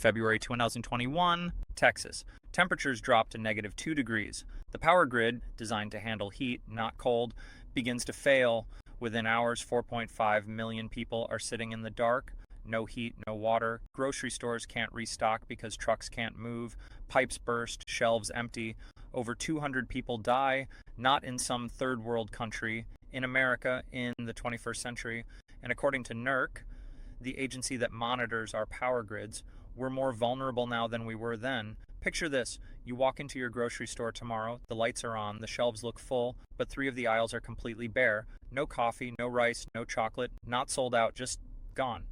February 2021, Texas. Temperatures drop to -2 degrees. The power grid, designed to handle heat, not cold, begins to fail. Within hours, 4.5 million people are sitting in the dark. No heat, no water. Grocery stores can't restock because trucks can't move. Pipes burst, shelves empty. Over 200 people die, not in some third world country, in America in the 21st century. And according to NERC, the agency that monitors our power grids, we're more vulnerable now than we were then. Picture this. You walk into your grocery store tomorrow, the lights are on, the shelves look full, but 3 of the aisles are completely bare. No coffee, no rice, no chocolate, not sold out, just gone.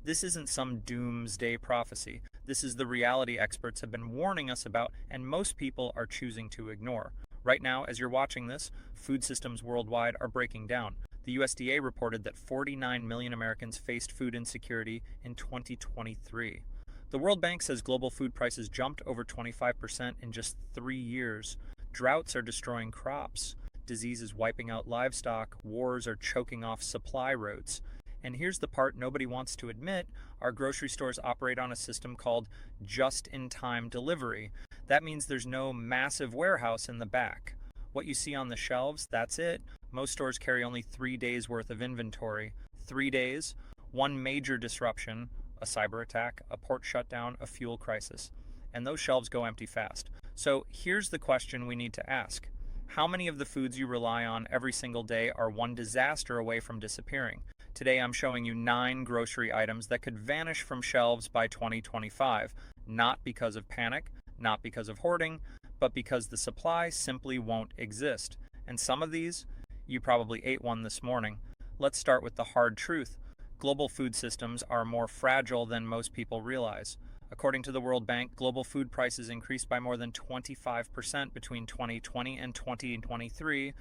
This isn't some doomsday prophecy. This is the reality experts have been warning us about, and most people are choosing to ignore. Right now, as you're watching this, food systems worldwide are breaking down. The USDA reported that 49 million Americans faced food insecurity in 2023. The World Bank says global food prices jumped over 25% in just 3 years. Droughts are destroying crops. Disease is wiping out livestock. Wars are choking off supply routes. And here's the part nobody wants to admit. Our grocery stores operate on a system called just-in-time delivery. That means there's no massive warehouse in the back. What you see on the shelves, that's it. Most stores carry only 3 days worth of inventory. 3 days, one major disruption, a cyber attack, a port shutdown, a fuel crisis. And those shelves go empty fast. So here's the question we need to ask. How many of the foods you rely on every single day are one disaster away from disappearing? Today I'm showing you 9 grocery items that could vanish from shelves by 2025, not because of panic, not because of hoarding, but because the supply simply won't exist. And some of these, you probably ate one this morning. Let's start with the hard truth. Global food systems are more fragile than most people realize. According to the World Bank, global food prices increased by more than 25% between 2020 and 2023.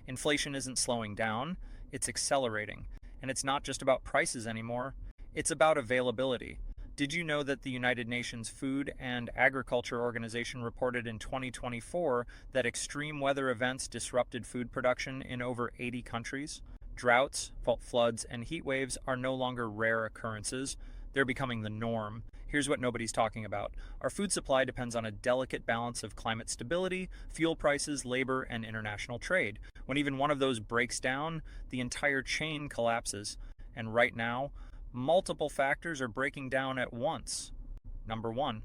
Inflation isn't slowing down, it's accelerating. And it's not just about prices anymore, it's about availability. Did you know that the United Nations Food and Agriculture Organization reported in 2024 that extreme weather events disrupted food production in over 80 countries? Droughts, floods, and heat waves are no longer rare occurrences. They're becoming the norm. Here's what nobody's talking about. Our food supply depends on a delicate balance of climate stability, fuel prices, labor, and international trade. When even one of those breaks down, the entire chain collapses. And right now, multiple factors are breaking down at once. Number 1,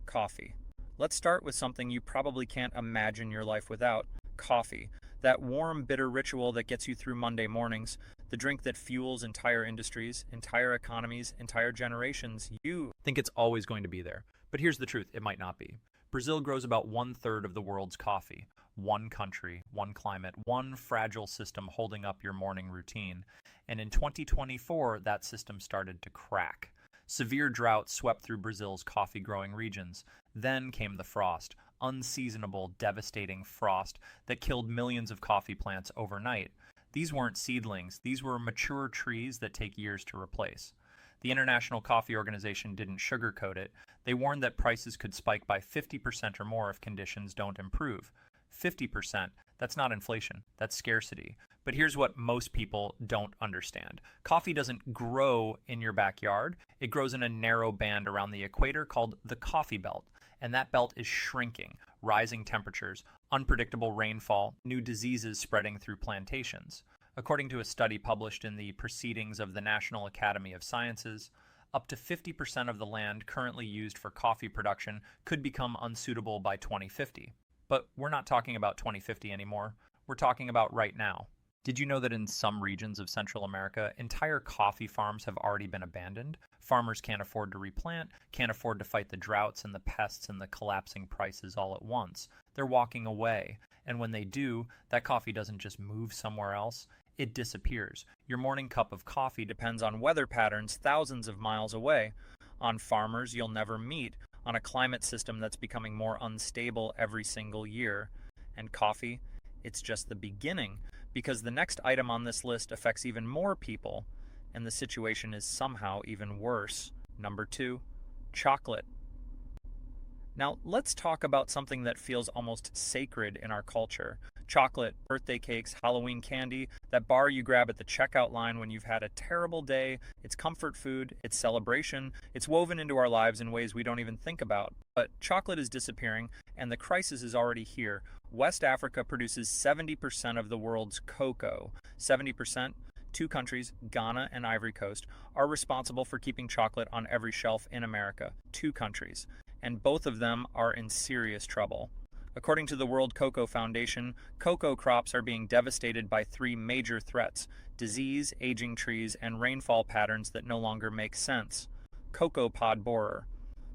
coffee. Let's start with something you probably can't imagine your life without. Coffee. That warm, bitter ritual that gets you through Monday mornings. The drink that fuels entire industries, entire economies, entire generations. You think it's always going to be there. But here's the truth, it might not be. Brazil grows about 1/3 of the world's coffee. One country, one climate, one fragile system holding up your morning routine. And in 2024, that system started to crack. Severe drought swept through Brazil's coffee-growing regions. Then came the frost, unseasonable, devastating frost that killed millions of coffee plants overnight. These weren't seedlings, these were mature trees that take years to replace. The International Coffee Organization didn't sugarcoat it. They warned that prices could spike by 50% or more if conditions don't improve. 50%, that's not inflation, that's scarcity. But here's what most people don't understand. Coffee doesn't grow in your backyard. It grows in a narrow band around the equator called the coffee belt. And that belt is shrinking, rising temperatures, unpredictable rainfall, new diseases spreading through plantations. According to a study published in the Proceedings of the National Academy of Sciences, up to 50% of the land currently used for coffee production could become unsuitable by 2050. But we're not talking about 2050 anymore. We're talking about right now. Did you know that in some regions of Central America, entire coffee farms have already been abandoned? Farmers can't afford to replant, can't afford to fight the droughts and the pests and the collapsing prices all at once. They're walking away. And when they do, that coffee doesn't just move somewhere else, it disappears. Your morning cup of coffee depends on weather patterns thousands of miles away, on farmers you'll never meet, on a climate system that's becoming more unstable every single year. And coffee, it's just the beginning, because the next item on this list affects even more people, and the situation is somehow even worse. Number 2, chocolate. Now, let's talk about something that feels almost sacred in our culture. Chocolate, birthday cakes, Halloween candy, that bar you grab at the checkout line when you've had a terrible day. It's comfort food, it's celebration, it's woven into our lives in ways we don't even think about. But chocolate is disappearing, and the crisis is already here. West Africa produces 70% of the world's cocoa. 70%? Two countries, Ghana and Ivory Coast, are responsible for keeping chocolate on every shelf in America. Two countries. And both of them are in serious trouble. According to the World Cocoa Foundation, cocoa crops are being devastated by three major threats: disease, aging trees, and rainfall patterns that no longer make sense. Cocoa pod borer,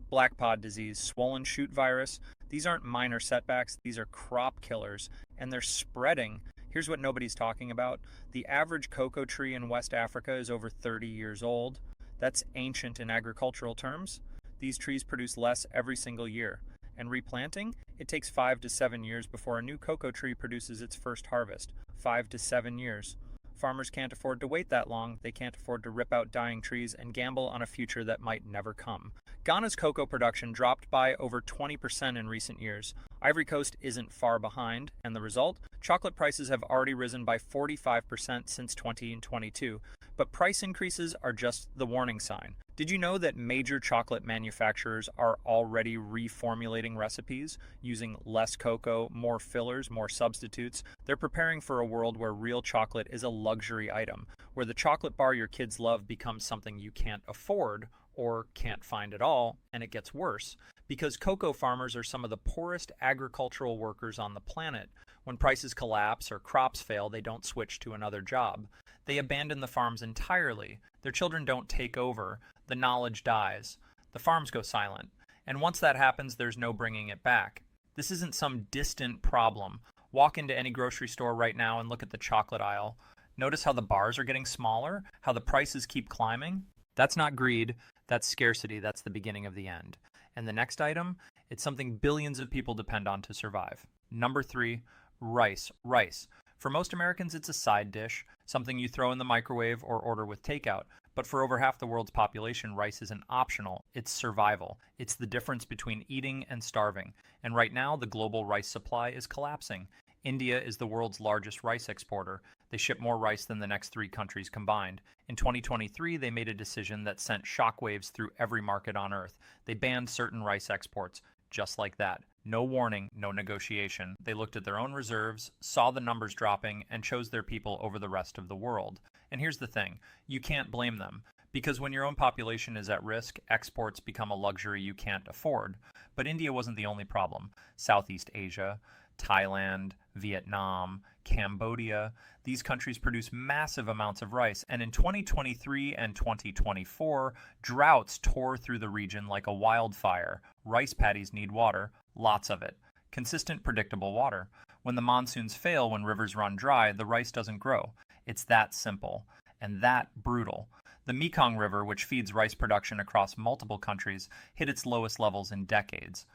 black pod disease, swollen shoot virus. These aren't minor setbacks, these are crop killers, and they're spreading. Here's what nobody's talking about. The average cocoa tree in West Africa is over 30 years old. That's ancient in agricultural terms. These trees produce less every single year. And replanting? It takes 5 to 7 years before a new cocoa tree produces its first harvest. 5 to 7 years. Farmers can't afford to wait that long. They can't afford to rip out dying trees and gamble on a future that might never come. Ghana's cocoa production dropped by over 20% in recent years. Ivory Coast isn't far behind, and the result? Chocolate prices have already risen by 45% since 2022. But price increases are just the warning sign. Did you know that major chocolate manufacturers are already reformulating recipes, using less cocoa, more fillers, more substitutes? They're preparing for a world where real chocolate is a luxury item, where the chocolate bar your kids love becomes something you can't afford or can't find at all, and it gets worse. Because cocoa farmers are some of the poorest agricultural workers on the planet. When prices collapse or crops fail, they don't switch to another job. They abandon the farms entirely. Their children don't take over. The knowledge dies. The farms go silent. And once that happens, there's no bringing it back. This isn't some distant problem. Walk into any grocery store right now and look at the chocolate aisle. Notice how the bars are getting smaller, how the prices keep climbing. That's not greed, that's scarcity, that's the beginning of the end. And the next item, it's something billions of people depend on to survive. Number 3, rice. Rice. For most Americans, it's a side dish, something you throw in the microwave or order with takeout. But for over half the world's population, rice isn't optional. It's survival. It's the difference between eating and starving. And right now, the global rice supply is collapsing. India is the world's largest rice exporter. They ship more rice than the next 3 countries combined. In 2023, they made a decision that sent shockwaves through every market on Earth. They banned certain rice exports, just like that. No warning, no negotiation. They looked at their own reserves, saw the numbers dropping, and chose their people over the rest of the world. And here's the thing, you can't blame them. Because when your own population is at risk, exports become a luxury you can't afford. But India wasn't the only problem. Southeast Asia, Thailand, Vietnam, Cambodia, these countries produce massive amounts of rice, and in 2023 and 2024, droughts tore through the region like a wildfire. Rice paddies need water, lots of it. Consistent, predictable water. When the monsoons fail, when rivers run dry, the rice doesn't grow. It's that simple, and that brutal. The Mekong River, which feeds rice production across multiple countries, hit its lowest levels in decades.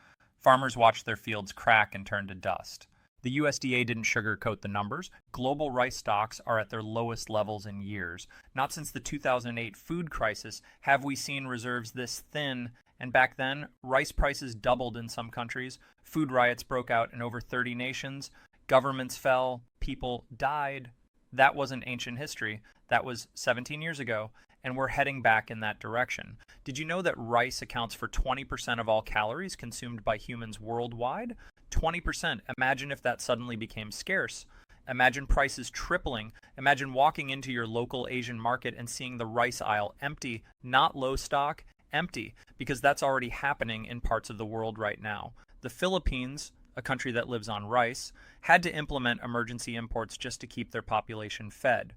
Farmers watched their fields crack and turn to dust. The USDA didn't sugarcoat the numbers. Global rice stocks are at their lowest levels in years. Not since the 2008 food crisis have we seen reserves this thin, and back then, rice prices doubled in some countries. Food riots broke out in over 30 nations. Governments fell. People died. That wasn't ancient history. That was 17 years ago, and we're heading back in that direction. Did you know that rice accounts for 20% of all calories consumed by humans worldwide? 20%. Imagine if that suddenly became scarce. Imagine prices tripling. Imagine walking into your local Asian market and seeing the rice aisle empty, not low stock, empty, because that's already happening in parts of the world right now. The Philippines, a country that lives on rice, had to implement emergency imports just to keep their population fed.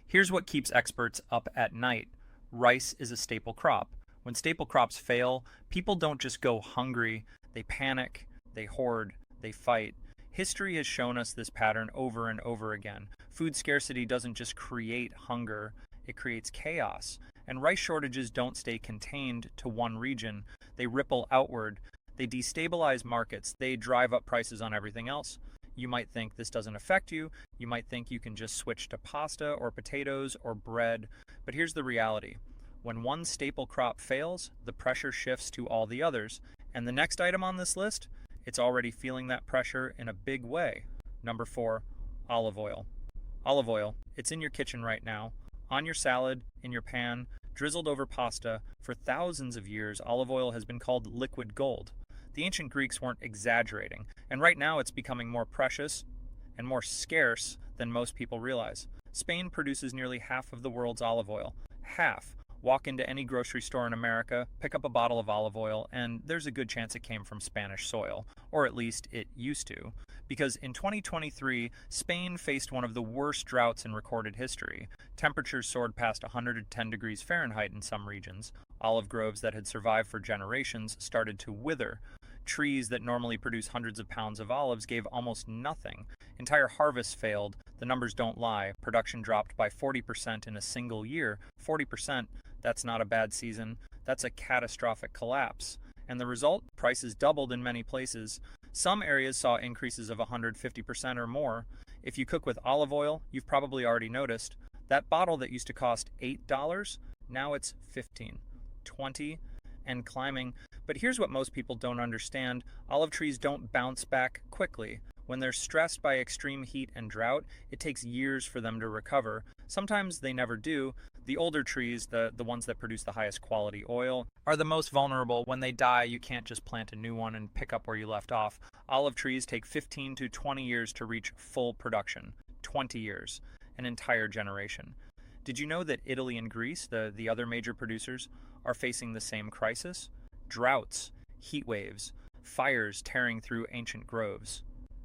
Here's what keeps experts up at night. Rice is a staple crop. When staple crops fail, people don't just go hungry, they panic, they hoard, they fight. History has shown us this pattern over and over again. Food scarcity doesn't just create hunger, it creates chaos. And rice shortages don't stay contained to one region, they ripple outward. They destabilize markets, they drive up prices on everything else. You might think this doesn't affect you. You might think you can just switch to pasta or potatoes or bread. But here's the reality. When one staple crop fails, the pressure shifts to all the others. And the next item on this list, it's already feeling that pressure in a big way. Number 4, olive oil. Olive oil, it's in your kitchen right now, on your salad, in your pan, drizzled over pasta. For thousands of years, olive oil has been called liquid gold. The ancient Greeks weren't exaggerating, and right now it's becoming more precious and more scarce than most people realize. Spain produces nearly half of the world's olive oil. Half. Walk into any grocery store in America, pick up a bottle of olive oil, and there's a good chance it came from Spanish soil, or at least it used to. Because in 2023, Spain faced one of the worst droughts in recorded history. Temperatures soared past 110 degrees Fahrenheit in some regions. Olive groves that had survived for generations started to wither. Trees that normally produce hundreds of pounds of olives gave almost nothing. Entire harvests failed. The numbers don't lie. Production dropped by 40% in a single year. 40%, that's not a bad season. That's a catastrophic collapse. And the result? Prices doubled in many places. Some areas saw increases of 150% or more. If you cook with olive oil, you've probably already noticed. That bottle that used to cost $8, now it's $15, $20, and climbing. But here's what most people don't understand. Olive trees don't bounce back quickly. When they're stressed by extreme heat and drought, it takes years for them to recover. Sometimes they never do. The older trees, the ones that produce the highest quality oil, are the most vulnerable. When they die, you can't just plant a new one and pick up where you left off. Olive trees take 15 to 20 years to reach full production. 20 years. An entire generation. Did you know that Italy and Greece, the other major producers, are facing the same crisis? Droughts, heat waves, fires tearing through ancient groves.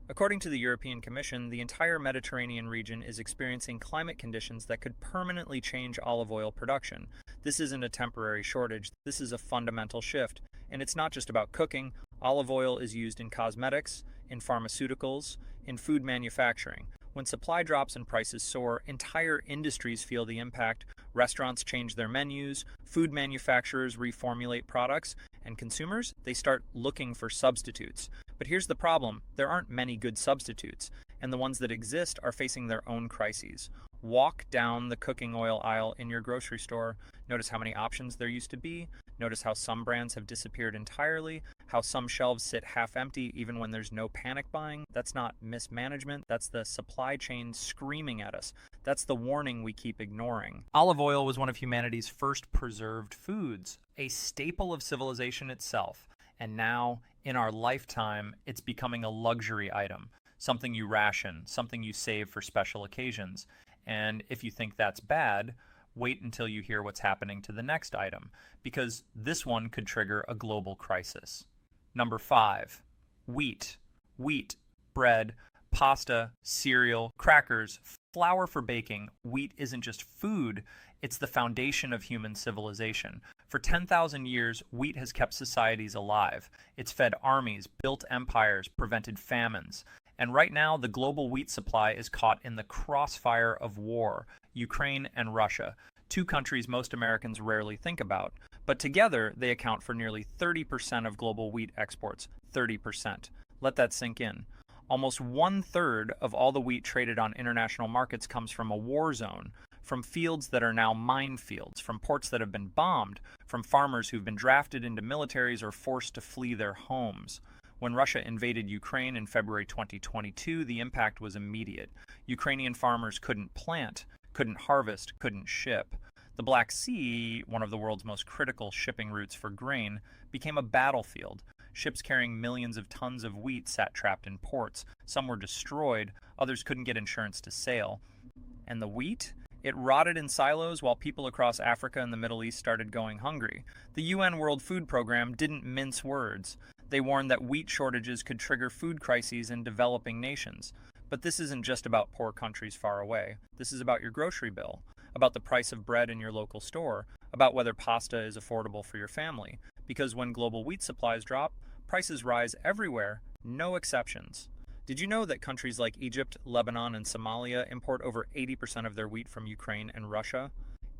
According to the European Commission, the entire Mediterranean region is experiencing climate conditions that could permanently change olive oil production. This isn't a temporary shortage, this is a fundamental shift. And it's not just about cooking. Olive oil is used in cosmetics, in pharmaceuticals, in food manufacturing. When supply drops and prices soar, entire industries feel the impact. Restaurants change their menus, food manufacturers reformulate products, and consumers, they start looking for substitutes. But here's the problem. There aren't many good substitutes, and the ones that exist are facing their own crises. Walk down the cooking oil aisle in your grocery store. Notice how many options there used to be. Notice how some brands have disappeared entirely, how some shelves sit half empty even when there's no panic buying. That's not mismanagement, that's the supply chain screaming at us. That's the warning we keep ignoring. Olive oil was one of humanity's first preserved foods, a staple of civilization itself. And now, in our lifetime, it's becoming a luxury item, something you ration, something you save for special occasions. And if you think that's bad, wait until you hear what's happening to the next item, because this one could trigger a global crisis. Number 5, wheat. Wheat, bread, pasta, cereal, crackers, flour for baking. Wheat isn't just food, it's the foundation of human civilization. For 10,000 years, wheat has kept societies alive. It's fed armies, built empires, prevented famines. And right now, the global wheat supply is caught in the crossfire of war. Ukraine and Russia, two countries most Americans rarely think about. But together, they account for nearly 30% of global wheat exports. 30%. Let that sink in. Almost 1/3 of all the wheat traded on international markets comes from a war zone, from fields that are now minefields, from ports that have been bombed, from farmers who've been drafted into militaries or forced to flee their homes. When Russia invaded Ukraine in February 2022, the impact was immediate. Ukrainian farmers couldn't plant, couldn't harvest, couldn't ship. The Black Sea, one of the world's most critical shipping routes for grain, became a battlefield. Ships carrying millions of tons of wheat sat trapped in ports. Some were destroyed, others couldn't get insurance to sail. And the wheat? It rotted in silos while people across Africa and the Middle East started going hungry. The UN World Food Program didn't mince words. They warned that wheat shortages could trigger food crises in developing nations. But this isn't just about poor countries far away. This is about your grocery bill, about the price of bread in your local store, about whether pasta is affordable for your family. Because when global wheat supplies drop, prices rise everywhere, no exceptions. Did you know that countries like Egypt, Lebanon, and Somalia import over 80% of their wheat from Ukraine and Russia?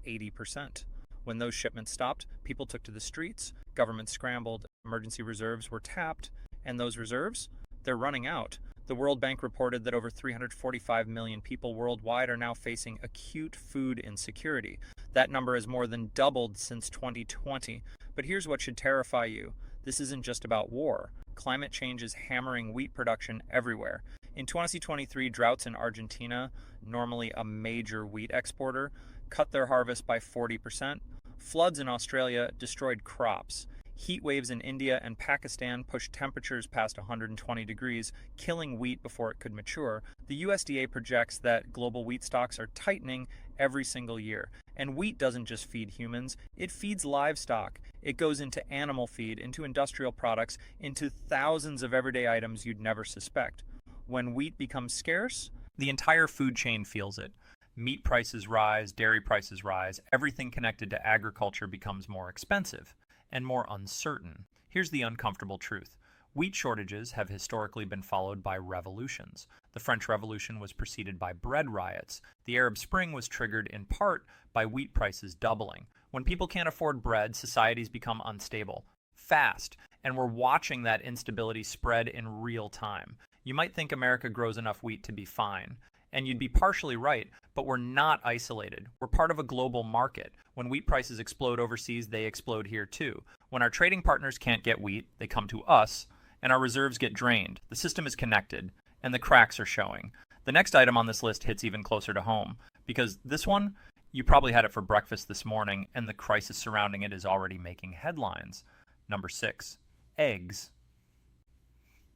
80%. When those shipments stopped, people took to the streets, governments scrambled, emergency reserves were tapped, and those reserves? They're running out. The World Bank reported that over 345 million people worldwide are now facing acute food insecurity. That number has more than doubled since 2020. But here's what should terrify you. This isn't just about war. Climate change is hammering wheat production everywhere. In 2023, droughts in Argentina, normally a major wheat exporter, cut their harvest by 40%. Floods in Australia destroyed crops. Heat waves in India and Pakistan pushed temperatures past 120 degrees, killing wheat before it could mature. The USDA projects that global wheat stocks are tightening every single year. And wheat doesn't just feed humans, it feeds livestock. It goes into animal feed, into industrial products, into thousands of everyday items you'd never suspect. When wheat becomes scarce, the entire food chain feels it. Meat prices rise, dairy prices rise, everything connected to agriculture becomes more expensive and more uncertain. Here's the uncomfortable truth. Wheat shortages have historically been followed by revolutions. The French Revolution was preceded by bread riots. The Arab Spring was triggered in part by wheat prices doubling. When people can't afford bread, societies become unstable, fast, and we're watching that instability spread in real time. You might think America grows enough wheat to be fine. And you'd be partially right, but we're not isolated. We're part of a global market. When wheat prices explode overseas, they explode here too. When our trading partners can't get wheat, they come to us, and our reserves get drained. The system is connected, and the cracks are showing. The next item on this list hits even closer to home, because this one, you probably had it for breakfast this morning, and the crisis surrounding it is already making headlines. Number 6, eggs.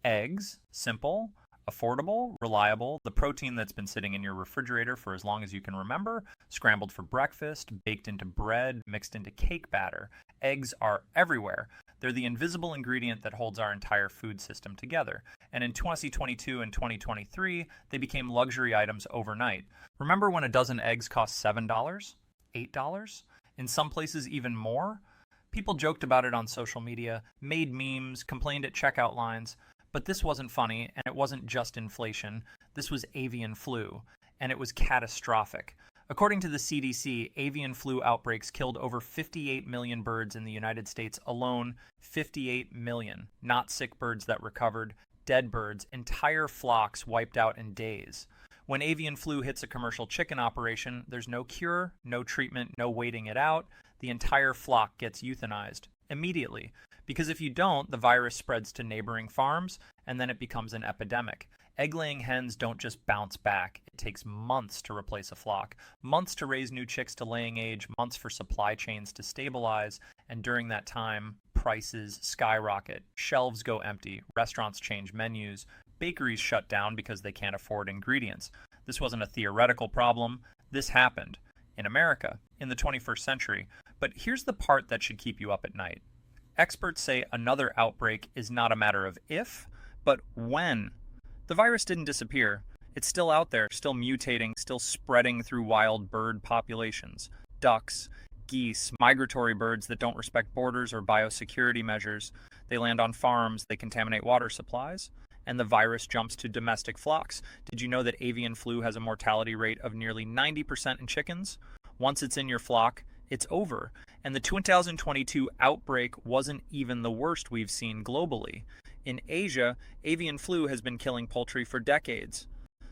Eggs, simple, affordable, reliable, the protein that's been sitting in your refrigerator for as long as you can remember, scrambled for breakfast, baked into bread, mixed into cake batter. Eggs are everywhere. They're the invisible ingredient that holds our entire food system together. And in 2022 and 2023, they became luxury items overnight. Remember when a dozen eggs cost $7? $8? In some places even more? People joked about it on social media, made memes, complained at checkout lines. But this wasn't funny, and it wasn't just inflation. This was avian flu, and it was catastrophic. According to the CDC, avian flu outbreaks killed over 58 million birds in the United States alone. 58 million. Not sick birds that recovered, dead birds, entire flocks wiped out in days. When avian flu hits a commercial chicken operation, there's no cure, no treatment, no waiting it out. The entire flock gets euthanized immediately. Because if you don't, the virus spreads to neighboring farms, and then it becomes an epidemic. Egg-laying hens don't just bounce back. It takes months to replace a flock, months to raise new chicks to laying age, months for supply chains to stabilize, and during that time, prices skyrocket, shelves go empty, restaurants change menus, bakeries shut down because they can't afford ingredients. This wasn't a theoretical problem. This happened in America in the 21st century. But here's the part that should keep you up at night. Experts say another outbreak is not a matter of if, but when. The virus didn't disappear. It's still out there, still mutating, still spreading through wild bird populations. Ducks, geese, migratory birds that don't respect borders or biosecurity measures. They land on farms, they contaminate water supplies, and the virus jumps to domestic flocks. Did you know that avian flu has a mortality rate of nearly 90% in chickens? Once it's in your flock, it's over. And the 2022 outbreak wasn't even the worst we've seen globally. In Asia, avian flu has been killing poultry for decades.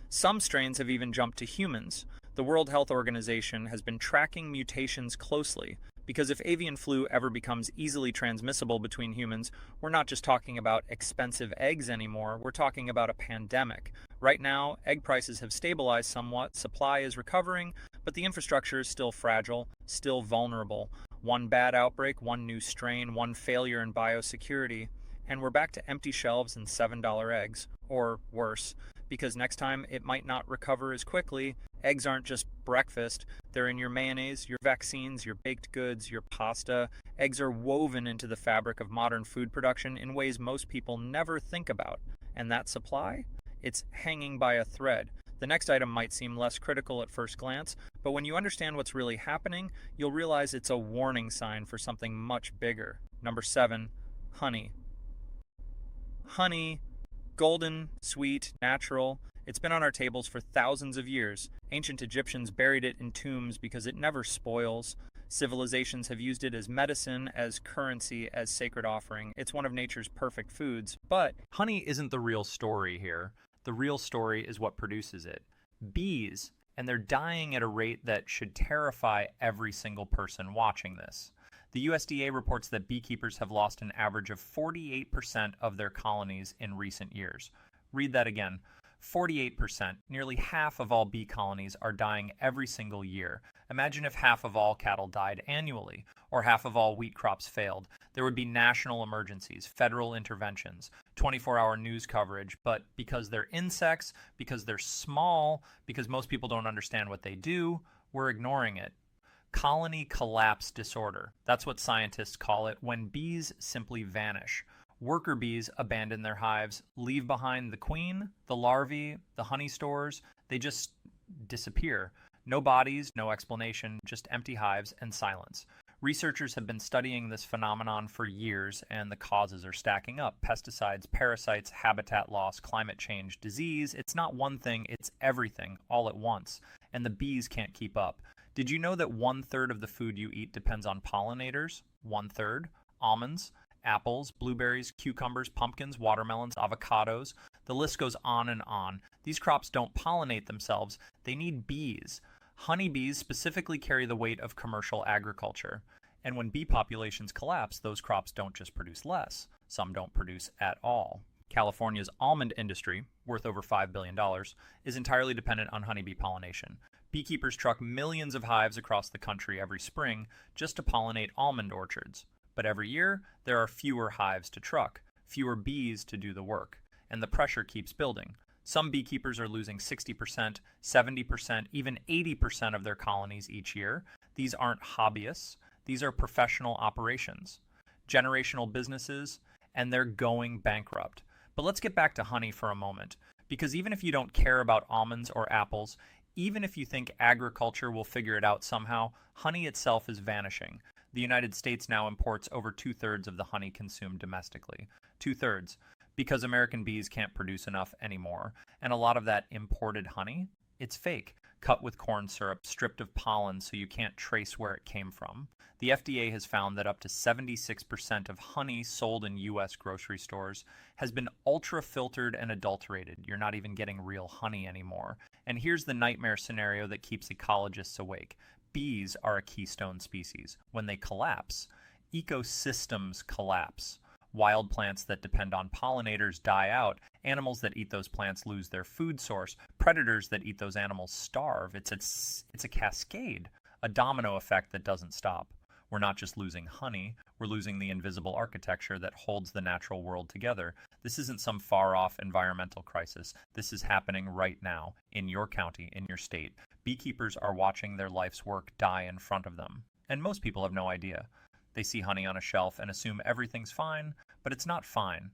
Some strains have even jumped to humans. The World Health Organization has been tracking mutations closely, because if avian flu ever becomes easily transmissible between humans, we're not just talking about expensive eggs anymore, we're talking about a pandemic. Right now, egg prices have stabilized somewhat, supply is recovering, but the infrastructure is still fragile, still vulnerable. One bad outbreak, one new strain, one failure in biosecurity, and we're back to empty shelves and $7 eggs, or worse, because next time it might not recover as quickly. Eggs aren't just breakfast, they're in your mayonnaise, your vaccines, your baked goods, your pasta. Eggs are woven into the fabric of modern food production in ways most people never think about. And that supply? It's hanging by a thread. The next item might seem less critical at first glance, but when you understand what's really happening, you'll realize it's a warning sign for something much bigger. Number 7, honey. Honey, golden, sweet, natural. It's been on our tables for thousands of years. Ancient Egyptians buried it in tombs because it never spoils. Civilizations have used it as medicine, as currency, as sacred offering. It's one of nature's perfect foods. But honey isn't the real story here. The real story is what produces it. Bees, and they're dying at a rate that should terrify every single person watching this. The USDA reports that beekeepers have lost an average of 48% of their colonies in recent years. Read that again. 48%, nearly half of all bee colonies are dying every single year. Imagine if half of all cattle died annually, or half of all wheat crops failed. There would be national emergencies, federal interventions, 24-hour news coverage, but because they're insects, because they're small, because most people don't understand what they do, we're ignoring it. Colony collapse disorder. That's what scientists call it when bees simply vanish. Worker bees abandon their hives, leave behind the queen, the larvae, the honey stores. They just disappear. No bodies, no explanation, just empty hives and silence. Researchers have been studying this phenomenon for years, and the causes are stacking up. Pesticides, parasites, habitat loss, climate change, disease. It's not one thing, it's everything, all at once. And the bees can't keep up. Did you know that 1/3 of the food you eat depends on pollinators? 1/3. Almonds, apples, blueberries, cucumbers, pumpkins, watermelons, avocados. The list goes on and on. These crops don't pollinate themselves. They need bees. Honeybees specifically carry the weight of commercial agriculture. And when bee populations collapse, those crops don't just produce less. Some don't produce at all. California's almond industry, worth over $5 billion, is entirely dependent on honeybee pollination. Beekeepers truck millions of hives across the country every spring just to pollinate almond orchards. But every year, there are fewer hives to truck, fewer bees to do the work, and the pressure keeps building. Some beekeepers are losing 60%, 70%, even 80% of their colonies each year. These aren't hobbyists. These are professional operations, generational businesses, and they're going bankrupt. But let's get back to honey for a moment, because even if you don't care about almonds or apples, even if you think agriculture will figure it out somehow, honey itself is vanishing. The United States now imports over 2/3 of the honey consumed domestically. 2/3. Because American bees can't produce enough anymore. And a lot of that imported honey, it's fake, cut with corn syrup, stripped of pollen so you can't trace where it came from. The FDA has found that up to 76% of honey sold in U.S. grocery stores has been ultra-filtered and adulterated. You're not even getting real honey anymore. And here's the nightmare scenario that keeps ecologists awake. Bees are a keystone species. When they collapse, ecosystems collapse. Wild plants that depend on pollinators die out. Animals that eat those plants lose their food source. Predators that eat those animals starve. It's a cascade, a domino effect that doesn't stop. We're not just losing honey, we're losing the invisible architecture that holds the natural world together. This isn't some far-off environmental crisis. This is happening right now, in your county, in your state. Beekeepers are watching their life's work die in front of them. And most people have no idea. They see honey on a shelf and assume everything's fine, but it's not fine.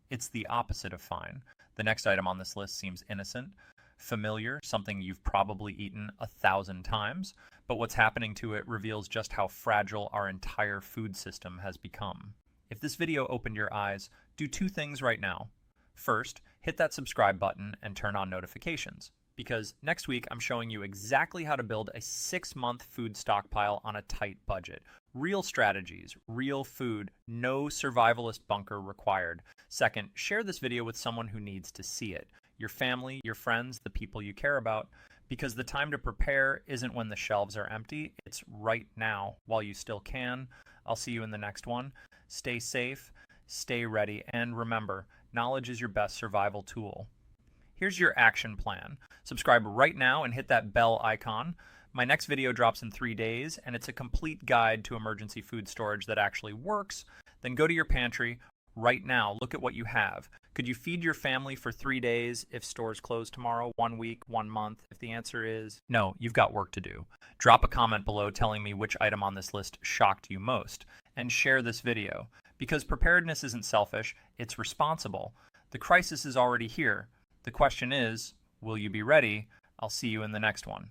It's the opposite of fine. The next item on this list seems innocent, familiar, something you've probably eaten 1,000 times, but what's happening to it reveals just how fragile our entire food system has become. If this video opened your eyes, do 2 things right now. First, hit that subscribe button and turn on notifications, because next week I'm showing you exactly how to build a 6-month food stockpile on a tight budget. Real strategies, real food, no survivalist bunker required. Second, share this video with someone who needs to see it. Your family, your friends, the people you care about, because the time to prepare isn't when the shelves are empty, it's right now while you still can. I'll see you in the next one. Stay safe, stay ready, and remember, knowledge is your best survival tool. Here's your action plan. Subscribe right now and hit that bell icon. My next video drops in 3 days, and it's a complete guide to emergency food storage that actually works. Then go to your pantry right now. Look at what you have. Could you feed your family for 3 days if stores close tomorrow, 1 week, 1 month? If the answer is no, you've got work to do. Drop a comment below telling me which item on this list shocked you most, and share this video. Because preparedness isn't selfish, it's responsible. The crisis is already here. The question is, will you be ready? I'll see you in the next one.